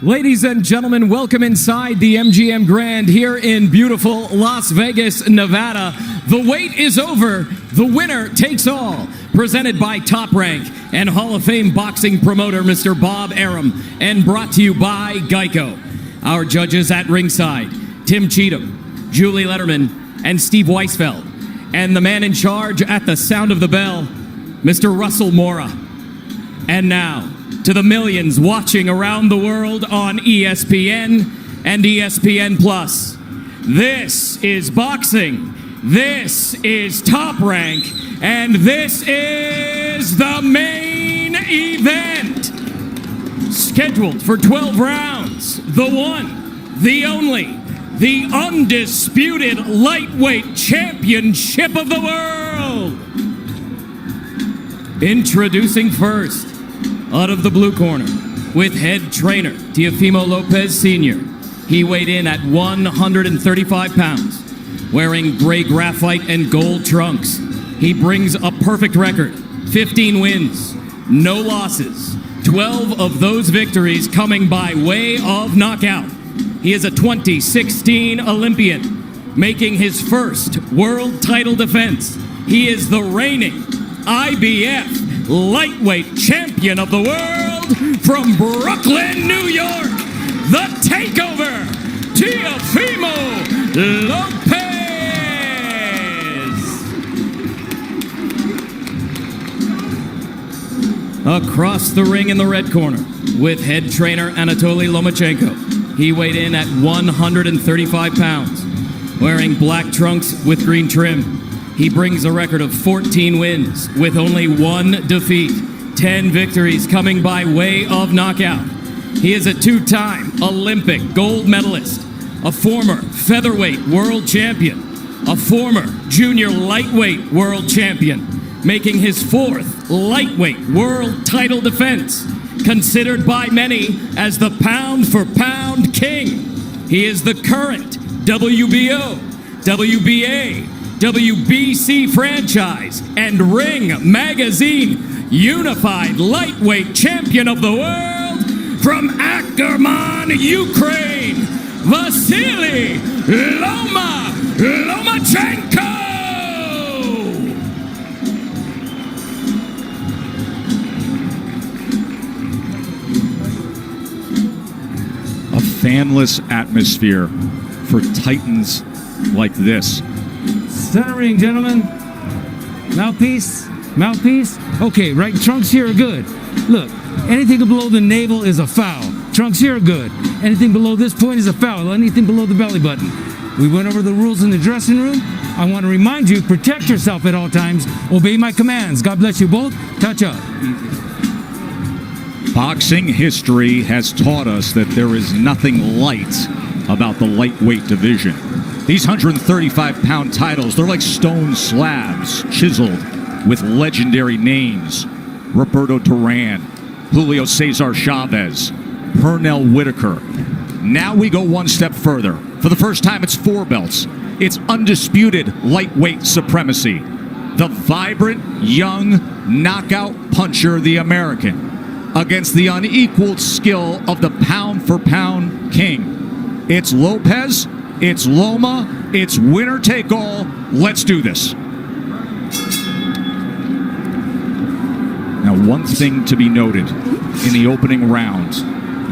Ladies and gentlemen, welcome inside the MGM Grand here in beautiful Las Vegas, Nevada. The wait is over. The winner takes all. Presented by Top Rank and Hall of Fame boxing promoter Mr. Bob Arum, and brought to you by Geico. Our judges at ringside, Tim Cheatham, Julie Letterman, and Steve Weisfeld. And the man in charge at the sound of the bell, Mr. Russell Mora. And now, to the millions watching around the world on ESPN and ESPN+. This is boxing, this is Top Rank, and this is the main event. Scheduled for 12 rounds, the one, the only, the undisputed lightweight championship of the world. Introducing first, out of the blue corner, with head trainer Teofimo López Sr. He weighed in at 135 pounds, wearing gray graphite and gold trunks. He brings a perfect record, 15 wins, no losses, 12 of those victories coming by way of knockout. He is a 2016 Olympian, making his first world title defense. He is the reigning IBF lightweight champion of the world from Brooklyn, New York, the takeover, Teofimo López. Across the ring in the red corner, with head trainer Anatoly Lomachenko. He weighed in at 135 pounds, wearing black trunks with green trim. He brings a record of 14 wins with only one defeat, 10 victories coming by way of knockout. He is a two-time Olympic gold medalist, a former featherweight world champion, a former junior lightweight world champion, making his fourth lightweight world title defense, considered by many as the pound-for-pound king. He is the current WBO, WBA, WBC franchise, and Ring Magazine unified lightweight champion of the world from Ackerman, Ukraine, Vasyl Lomachenko! A fanless atmosphere for titans like this. Center ring, gentlemen. Mouthpiece. Mouthpiece. Okay, right trunks here are good. Look, anything below the navel is a foul. Trunks here are good. Anything below this point is a foul. Anything below the belly button. We went over the rules in the dressing room. I want to remind you, protect yourself at all times. Obey my commands. God bless you both. Touch up. Boxing history has taught us that there is nothing light about the lightweight division. These 135-pound titles, they're like stone slabs chiseled with legendary names. Roberto Duran, Julio Cesar Chavez, Pernell Whitaker. Now we go one step further. For the first time, it's four belts. It's undisputed lightweight supremacy. The vibrant, young, knockout puncher, the American, against the unequaled skill of the pound-for-pound king. It's Lopez. It's Loma, it's winner take all. Let's do this. Now, one thing to be noted in the opening round,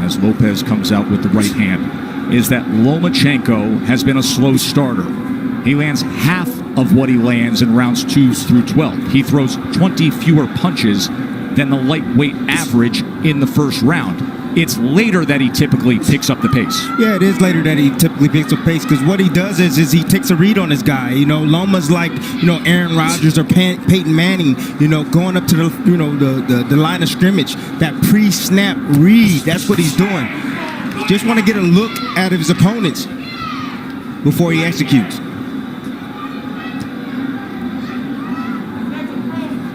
as Lopez comes out with the right hand, is that Lomachenko has been a slow starter. He lands half of what he lands in rounds 2 through 12. He throws 20 fewer punches than the lightweight average in the first round. It's later that he typically picks up the pace. Yeah, it is later that he typically picks up pace, because what he does is he takes a read on his guy. You know, Loma's like, Aaron Rodgers or Peyton Manning, going up to the line of scrimmage. That pre-snap read, that's what he's doing. Just want to get a look out of his opponents before he executes.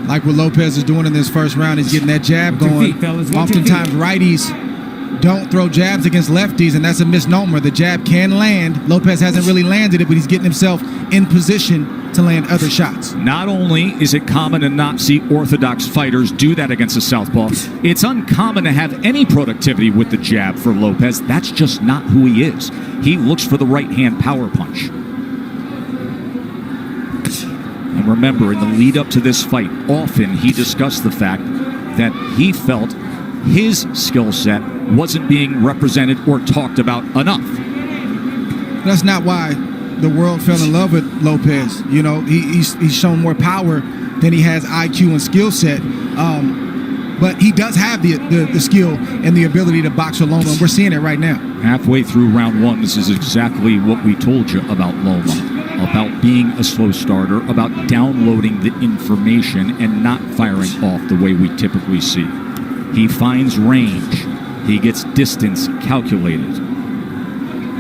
Like what Lopez is doing in this first round, he's getting that jab going. Feet, fellas. Oftentimes righties don't throw jabs against lefties, and that's a misnomer. The jab can land. Lopez hasn't really landed it, but he's getting himself in position to land other shots. Not only is it common to not see orthodox fighters do that against a southpaw, it's uncommon to have any productivity with the jab for Lopez. That's just not who he is. He looks for the right-hand power punch. And remember, in the lead up to this fight, often he discussed the fact that he felt his skill set wasn't being represented or talked about enough. That's not why the world fell in love with Lopez. You know, he's shown more power than he has IQ and skill set. But he does have the skill and the ability to box with Loma, and we're seeing it right now. Halfway through round one, this is exactly what we told you about Loma, about being a slow starter, about downloading the information and not firing off the way we typically see. He finds range. He gets distance calculated.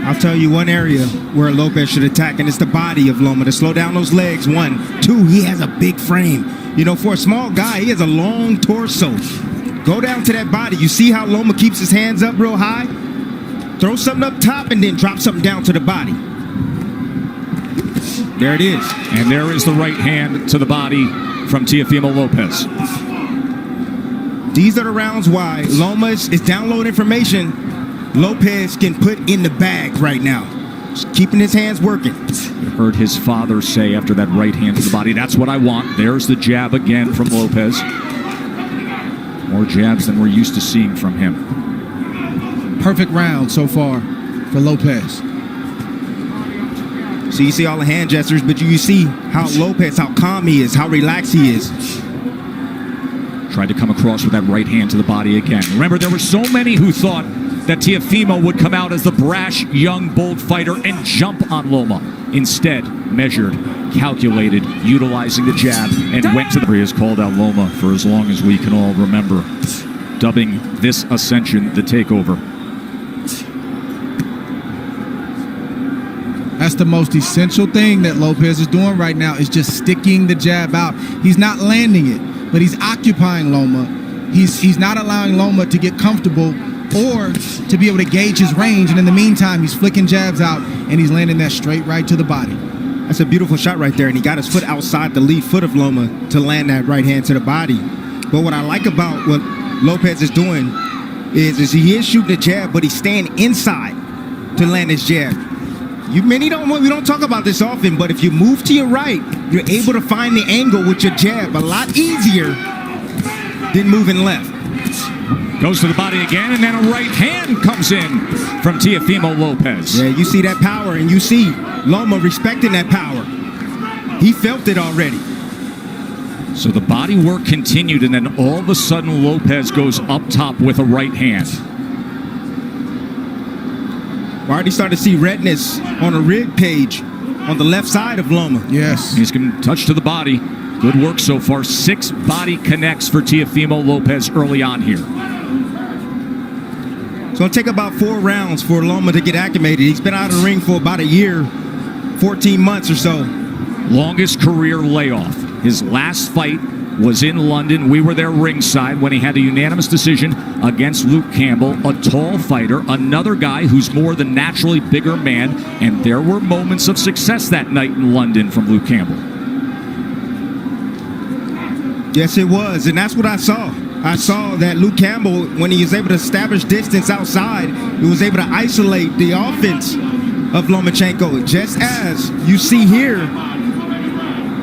I'll tell you one area where Lopez should attack, and it's the body of Loma, to slow down those legs. 1, 2, he has a big frame. You know, for a small guy, he has a long torso. Go down to that body. You see how Loma keeps his hands up real high? Throw something up top and then drop something down to the body. There it is. And there is the right hand to the body from Teofimo Lopez. These are the rounds why Loma is downloading information Lopez can put in the bag right now. Just keeping his hands working. You heard his father say after that right hand to the body, that's what I want. There's the jab again from Lopez. More jabs than we're used to seeing from him. Perfect round so far for Lopez. So you see all the hand gestures, but you see how Lopez, how calm he is, how relaxed he is. Tried to come across with that right hand to the body again. Remember, there were so many who thought that Teofimo would come out as the brash, young, bold fighter and jump on Loma. Instead, measured, calculated, utilizing the jab, and went to the... He has called out Loma for as long as we can all remember, dubbing this ascension the takeover. That's the most essential thing that Lopez is doing right now, is just sticking the jab out. He's not landing it, but he's occupying Loma. He's not allowing Loma to get comfortable or to be able to gauge his range. And in the meantime, he's flicking jabs out and he's landing that straight right to the body. That's a beautiful shot right there. And he got his foot outside the lead foot of Loma to land that right hand to the body. But what I like about what Lopez is doing is he is shooting the jab, but he's staying inside to land his jab. We don't talk about this often, but if you move to your right, you're able to find the angle with your jab a lot easier than moving left. Goes to the body again, and then a right hand comes in from Teofimo Lopez. Yeah, you see that power, and you see Loma respecting that power. He felt it already. So the body work continued, and then all of a sudden Lopez goes up top with a right hand. I already started to see redness on a rib cage on the left side of Loma. Yes. He's going to touch to the body. Good work so far. 6 body connects for Teofimo Lopez early on here. It's going to take about 4 rounds for Loma to get acclimated. He's been out of the ring for about a year, 14 months or so. Longest career layoff. His last fight was in London. We were there ringside when he had a unanimous decision against Luke Campbell, a tall fighter, another guy who's more than naturally bigger man, and there were moments of success that night in London from Luke Campbell. Yes, it was, and that's what I saw. I saw that Luke Campbell, when he was able to establish distance outside, he was able to isolate the offense of Lomachenko, just as you see here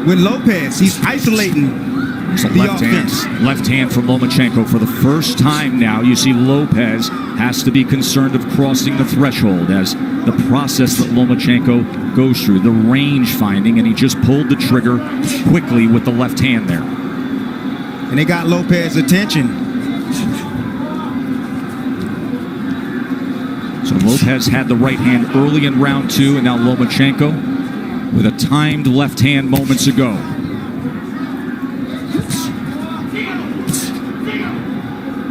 with Lopez. He's isolating the offense. Left hand from Lomachenko for the first time now. You see Lopez has to be concerned of crossing the threshold as the process that Lomachenko goes through, the range finding, and he just pulled the trigger quickly with the left hand there. And they got Lopez's attention. So Lopez had the right hand early in round 2, and now Lomachenko with a timed left hand moments ago.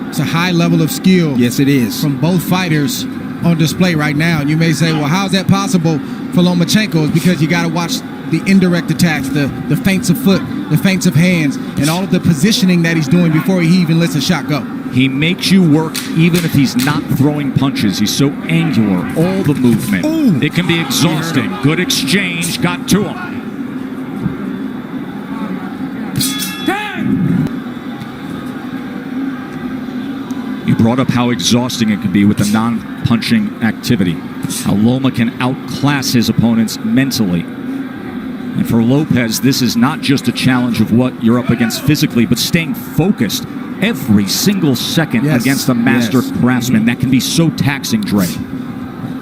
It's a high level of skill. Yes, it is. From both fighters on display right now. And you may say, well, how is that possible for Lomachenko? It's because you got to watch the indirect attacks, the feints of foot, the feints of hands, and all of the positioning that he's doing before he even lets a shot go. He makes you work even if he's not throwing punches. He's so angular, all the movement. Ooh. It can be exhausting. Good exchange, got to him. You brought up how exhausting it can be with the non-punching activity. How Loma can outclass his opponents mentally. And for Lopez, this is not just a challenge of what you're up against physically, but staying focused every single second against a master craftsman. That can be so taxing, Dre.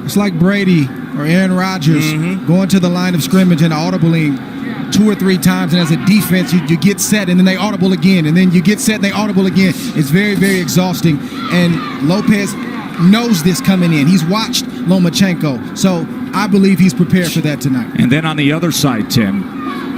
It's like Brady or Aaron Rodgers going to the line of scrimmage and audibling 2 or 3 times, and as a defense, you get set, and then they audible again, and then you get set, and they audible again. It's very, very exhausting, and Lopez knows this coming in. He's watched Lomachenko, so I believe he's prepared for that tonight. And then on the other side, Tim,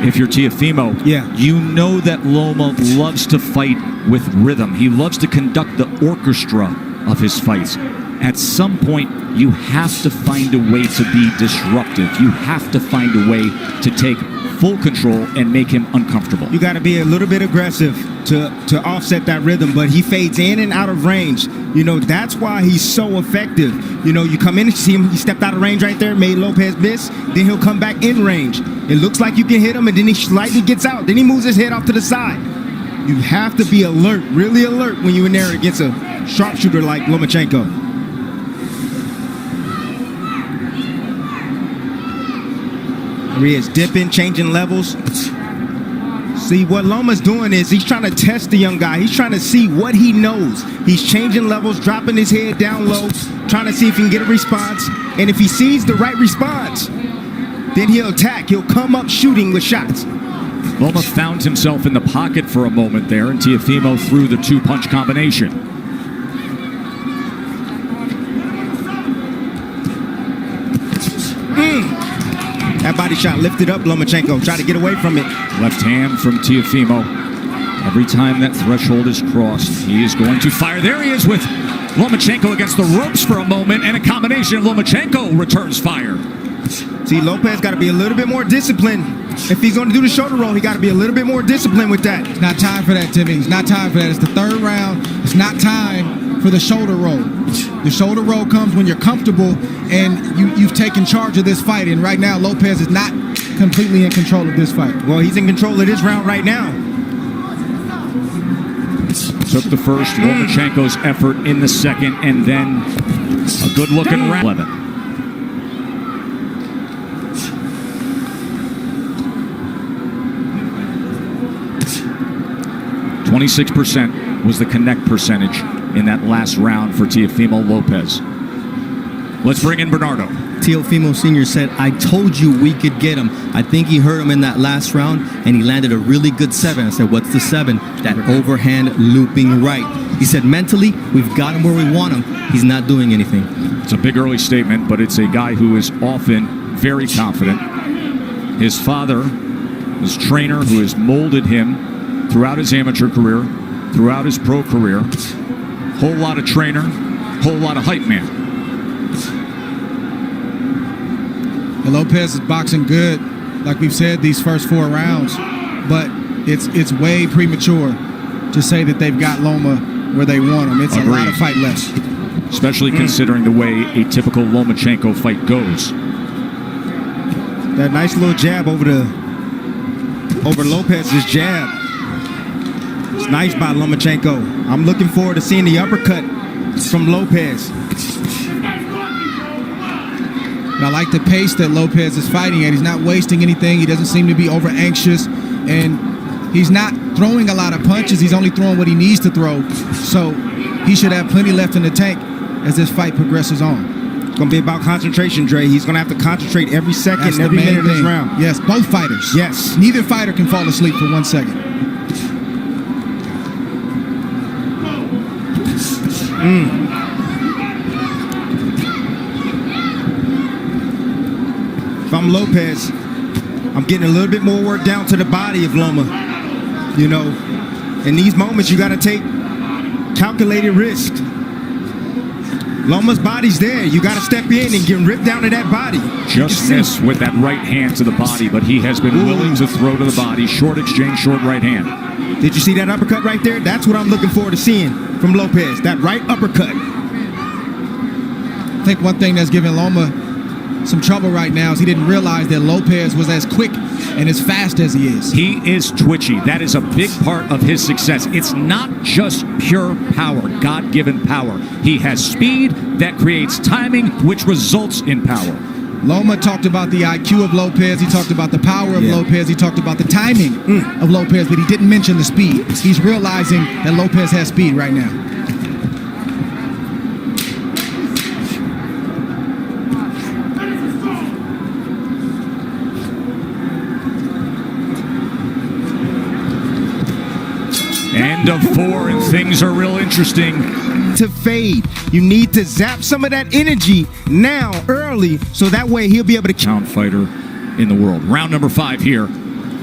if you're Teofimo, you know that Loma loves to fight with rhythm. He loves to conduct the orchestra of his fights. At some point, you have to find a way to be disruptive. You have to find a way to take full control and make him uncomfortable. You got to be a little bit aggressive to offset that rhythm, but he fades in and out of range. You know, that's why he's so effective. You know, you come in and see him, he stepped out of range right there, made Lopez miss, then he'll come back in range. It looks like you can hit him, and then he slightly gets out. Then he moves his head off to the side. You have to be alert, really alert, when you're in there against a sharpshooter like Lomachenko. There he is, dipping, changing levels. See, what Loma's doing is he's trying to test the young guy. He's trying to see what he knows. He's changing levels, dropping his head down low, trying to see if he can get a response. And if he sees the right response, then he'll attack. He'll come up shooting with shots. Loma found himself in the pocket for a moment there, and Teofimo threw the 2-punch combination. That body shot lifted up Lomachenko, tried to get away from it. Left hand from Teofimo. Every time that threshold is crossed, he is going to fire. There he is with Lomachenko against the ropes for a moment, and a combination. Lomachenko returns fire. See, Lopez got to be a little bit more disciplined. If he's going to do the shoulder roll, he got to be a little bit more disciplined with that. It's not time for that, Timmy. It's not time for that. It's the 3rd round. It's not time for the shoulder roll. The shoulder roll comes when you're comfortable and you've taken charge of this fight. And right now, Lopez is not completely in control of this fight. Well, he's in control of this round right now. Took the first, Lomachenko's effort in the second, and then a good-looking round. 11. .26% was the connect percentage in that last round for Teofimo Lopez. Let's bring in Bernardo. Teofimo Sr. said, I told you we could get him. I think he hurt him in that last round, and he landed a really good 7. I said, what's the 7? That overhand looping right. He said, mentally, we've got him where we want him. He's not doing anything. It's a big early statement, but it's a guy who is often very confident. His father, his trainer, who has molded him throughout his amateur career, throughout his pro career. Whole lot of trainer, whole lot of hype man. And Lopez is boxing good, like we've said, these first 4 rounds. But it's way premature to say that they've got Loma where they want him. It's a lot of fight left. Especially considering the way a typical Lomachenko fight goes. That nice little jab over Lopez's jab. It's nice by Lomachenko. I'm looking forward to seeing the uppercut from Lopez. And I like the pace that Lopez is fighting at. He's not wasting anything. He doesn't seem to be over anxious. And he's not throwing a lot of punches. He's only throwing what he needs to throw. So he should have plenty left in the tank as this fight progresses on. It's going to be about concentration, Dre. He's going to have to concentrate every second, every minute of this round. Yes, both fighters. Yes. Neither fighter can fall asleep for 1 second. If I'm Lopez, I'm getting a little bit more work down to the body of Loma. You know, in these moments, you got to take calculated risk. Loma's body's there. You got to step in and get ripped down to that body. Just missed with that right hand to the body, but he has been willing to throw to the body. Short exchange, short right hand. Did you see that uppercut right there? That's what I'm looking forward to seeing from Lopez. That right uppercut. I think one thing that's giving Loma some trouble right now is he didn't realize that Lopez was as quick and as fast as he is. He is twitchy. That is a big part of his success. It's not just pure power, God-given power. He has speed that creates timing, which results in power. Loma talked about the IQ of Lopez. He talked about the power of Lopez. He talked about the timing of Lopez, but he didn't mention the speed. He's realizing that Lopez has speed right now. End of 4, and things are real interesting. To fade, you need to zap some of that energy now, early, so that way he'll be able to Pound fighter in the world. Round number 5 here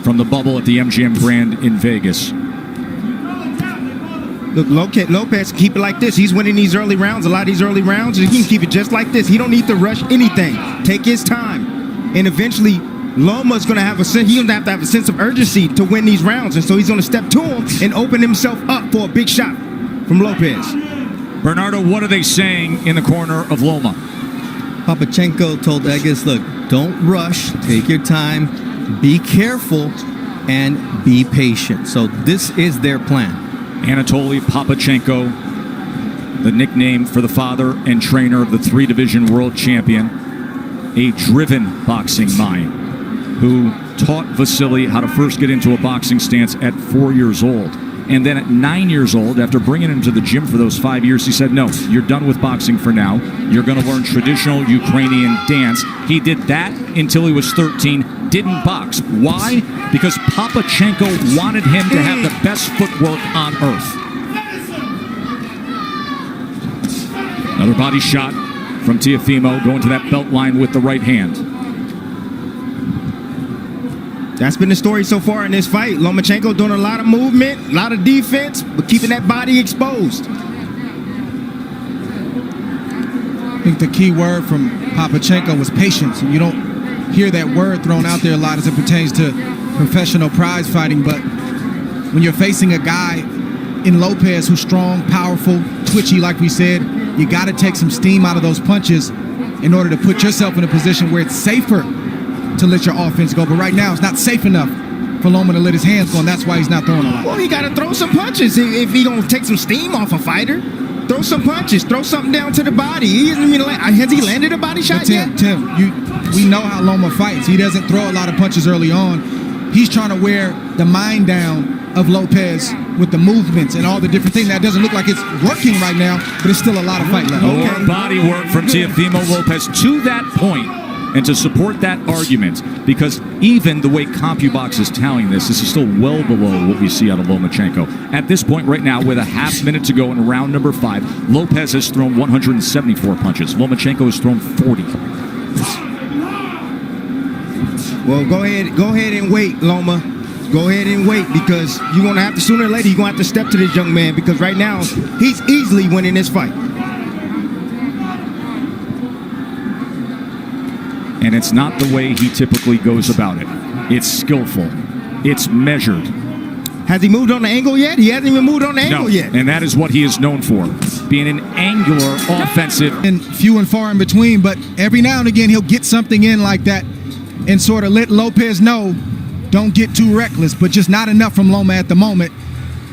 from the bubble at the MGM Grand in Vegas. Look, Lopez can keep it like this. He's winning these early rounds, a lot of these early rounds. He can keep it just like this. He don't need to rush anything. Take his time, and eventually Loma's going to have a sense. He's going to have a sense of urgency to win these rounds, and so he's going to step to him and open himself up for a big shot from Lopez. Bernardo, what are they saying in the corner of Loma? Papachenko told Egas, look, don't rush, take your time, be careful, and be patient. So this is their plan. Anatoly Papachenko, the nickname for the father and trainer of the 3-division world champion, a driven boxing mind who taught Vasyl how to first get into a boxing stance at 4 years old. And then at 9 years old, after bringing him to the gym for those 5 years, he said, no, you're done with boxing for now. You're going to learn traditional Ukrainian dance. He did that until he was 13, didn't box. Why? Because Papachenko wanted him to have the best footwork on earth. Another body shot from Teofimo, going to that belt line with the right hand. That's been the story so far in this fight. Lomachenko doing a lot of movement, a lot of defense, but keeping that body exposed. I think the key word from Papachenko was patience. And you don't hear that word thrown out there a lot as it pertains to professional prize fighting, but when you're facing a guy in Lopez who's strong, powerful, twitchy, like we said, you got to take some steam out of those punches in order to put yourself in a position where it's safer to let your offense go. But right now, it's not safe enough for Loma to let his hands go, and that's why he's not throwing a lot. Well, he got to throw some punches if he going to take some steam off a fighter. Throw some punches. Throw something down to the body. He hasn't even has he landed a body shot yet? Tim, we know how Loma fights. He doesn't throw a lot of punches early on. He's trying to wear the mind down of Lopez with the movements and all the different things. That doesn't look like it's working right now, but it's still a lot of fight left. More body work from Teofimo Lopez to that point. And to support that argument, because even the way CompuBox is tallying this is still well below what we see out of Lomachenko. At this point right now, with a half minute to go in round number 5, Lopez has thrown 174 punches. Lomachenko has thrown 40. Well, go ahead and wait, Loma. Go ahead and wait, because you're going to have to, sooner or later, you're going to have to step to this young man, because right now, he's easily winning this fight. And it's not the way he typically goes about it. It's skillful. It's measured. Has he moved on the angle yet? He hasn't even moved on the angle yet. And that is what he is known for, being an angular offensive. And few and far in between, but every now and again, he'll get something in like that and sort of let Lopez know, don't get too reckless, but just not enough from Loma at the moment.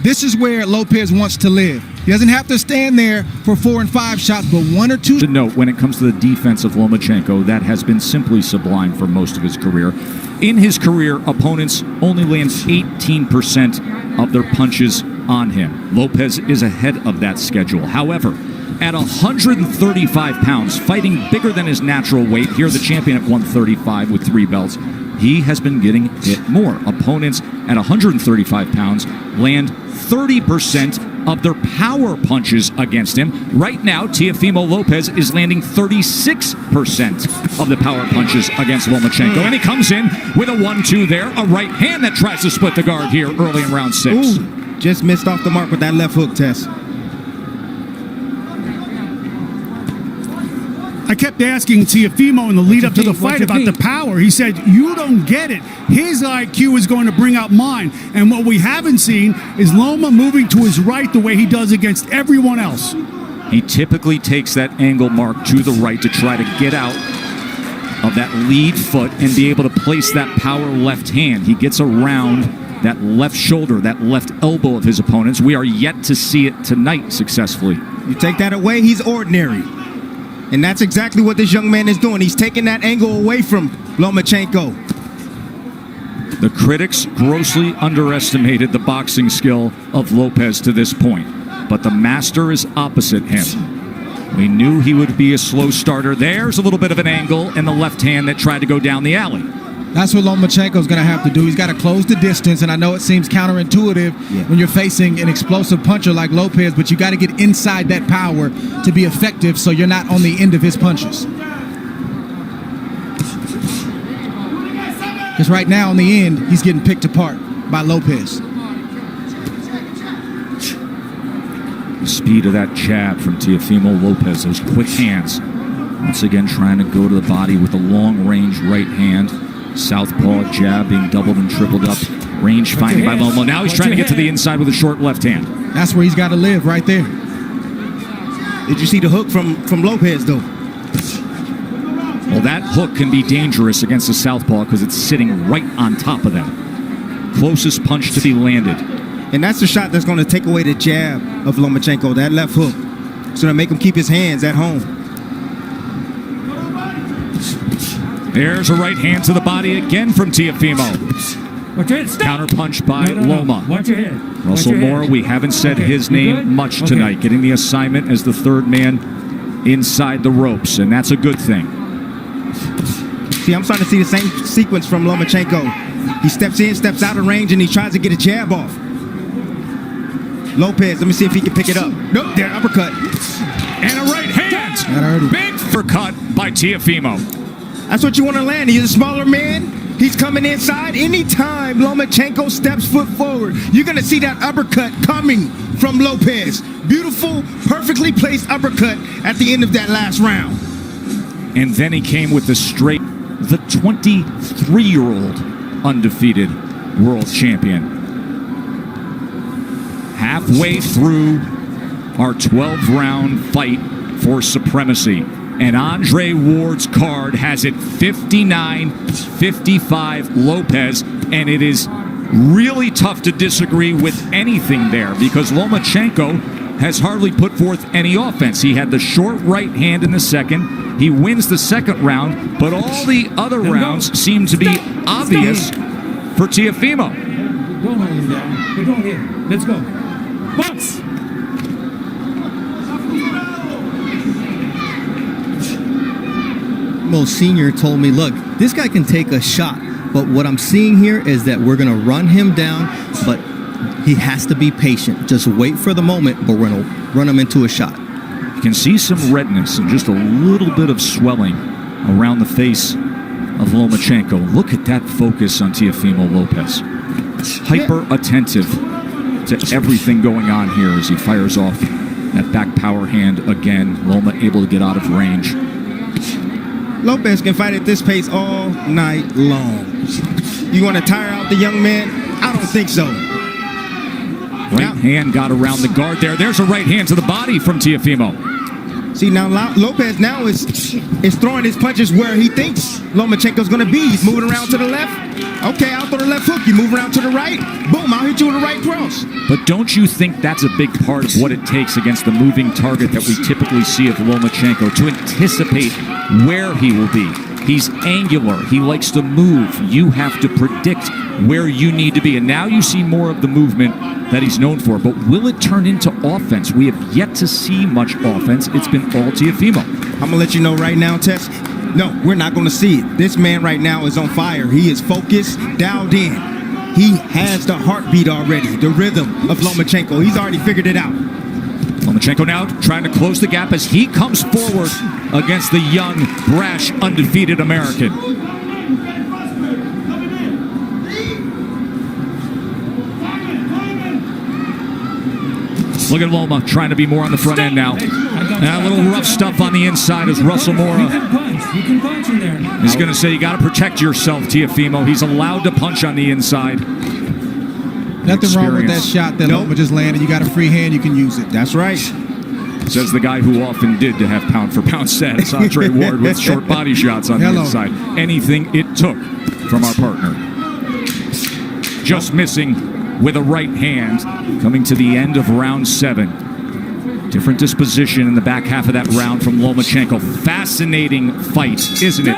This is where Lopez wants to live. He doesn't have to stand there for 4 and 5 shots, but 1 or 2. To note, when it comes to the defense of Lomachenko, that has been simply sublime for most of his career. In his career, opponents only land 18% of their punches on him. Lopez is ahead of that schedule. However, at 135 pounds, fighting bigger than his natural weight, here the champion at 135 with 3 belts, he has been getting hit more. Opponents at 135 pounds land 30% of their power punches against him. Right now, Teofimo Lopez is landing 36% of the power punches against Lomachenko. And he comes in with a 1-2 there, a right hand that tries to split the guard here early in round 6. Ooh, just missed off the mark with that left hook, Tess. I kept asking Teofimo in the lead up to the fight about the power. He said, you don't get it. His IQ is going to bring out mine. And what we haven't seen is Loma moving to his right the way he does against everyone else. He typically takes that angle mark to the right to try to get out of that lead foot and be able to place that power left hand. He gets around that left shoulder, that left elbow of his opponents. We are yet to see it tonight successfully. You take that away, he's ordinary. And that's exactly what this young man is doing. He's taking that angle away from Lomachenko. The critics grossly underestimated the boxing skill of Lopez to this point, but the master is opposite him. We knew he would be a slow starter. There's a little bit of an angle in the left hand that tried to go down the alley. That's what Lomachenko's going to have to do. He's got to close the distance, and I know it seems counterintuitive when you're facing an explosive puncher like Lopez, but you got to get inside that power to be effective so you're not on the end of his punches. Because right now, in the end, he's getting picked apart by Lopez. The speed of that jab from Teofimo Lopez, those quick hands. Once again, trying to go to the body with a long-range right hand. Southpaw jab being doubled and tripled up. Range finding by Loma. Now he's trying to get to the inside with a short left hand. That's where he's got to live, right there. Did you see the hook from Lopez, though? Well, that hook can be dangerous against the southpaw because it's sitting right on top of them. Closest punch to be landed. And that's the shot that's going to take away the jab of Lomachenko, that left hook. It's going to make him keep his hands at home. There's a right hand to the body again from Teofimo. Counter punch by Loma. Watch your head. Russell Moore, we haven't said his name much tonight. Getting the assignment as the third man inside the ropes, and that's a good thing. See, I'm starting to see the same sequence from Lomachenko. He steps in, steps out of range, and he tries to get a jab off. Lopez, let me see if he can pick it up. Nope, there, uppercut. And a right hand. Big uppercut by Teofimo. That's what you want to land. He's a smaller man. He's coming inside. Anytime Lomachenko steps foot forward, you're going to see that uppercut coming from Lopez. Beautiful, perfectly placed uppercut at the end of that last round. And then he came with the straight, the 23-year-old undefeated world champion. Halfway through our 12-round fight for supremacy. And Andre Ward's card has it 59-55 Lopez, and it is really tough to disagree with anything there because Lomachenko has hardly put forth any offense. He had the short right hand in the second. He wins the second round, but all the other rounds seem to be obvious for Teofimo. Don't hold him down. But don't hit him. Let's go. Box! Senior told me, look, this guy can take a shot, but what I'm seeing here is that we're going to run him down, but he has to be patient. Just wait for the moment, but we're going to run him into a shot. You can see some redness and just a little bit of swelling around the face of Lomachenko. Look at that focus on Teofimo Lopez. Hyper attentive to everything going on here as he fires off that back power hand again. Loma able to get out of range. Lopez can fight at this pace all night long. You want to tire out the young man? I don't think so. Right hand got around the guard there. There's a right hand to the body from Teofimo. See, now Lopez now is throwing his punches where he thinks Lomachenko's going to be. He's moving around to the left. Okay, I'll throw the left hook. You move around to the right. Boom, I'll hit you with a right cross. But don't you think that's a big part of what it takes against the moving target that we typically see of Lomachenko, to anticipate where he will be? He's angular. He likes to move. You have to predict where you need to be. And now you see more of the movement that he's known for. But will it turn into offense? We have yet to see much offense. It's been all Teofimo. I'm going to let you know right now, Tess. No, we're not going to see it. This man right now is on fire. He is focused, dialed in. He has the heartbeat already, the rhythm of Lomachenko. He's already figured it out. Lomachenko now trying to close the gap as he comes forward against the young, brash, undefeated American. Look at Loma trying to be more on the front end now. A little rough stuff on the inside as Russell You Mora can punch. You can punch in there. is going to say you got to protect yourself, Teofimo. He's allowed to punch on the inside. Nothing wrong with that Experience. shot that Nope. Loma just landed. You got a free hand, you can use it. That's right. Says the guy who often did to have pound-for-pound status, Andre Ward, with short body shots on the Hello. inside. Anything it took from our partner. Just missing with a right hand, coming to the end of round 7. Different disposition in the back half of that round from Lomachenko. Fascinating fight, isn't it?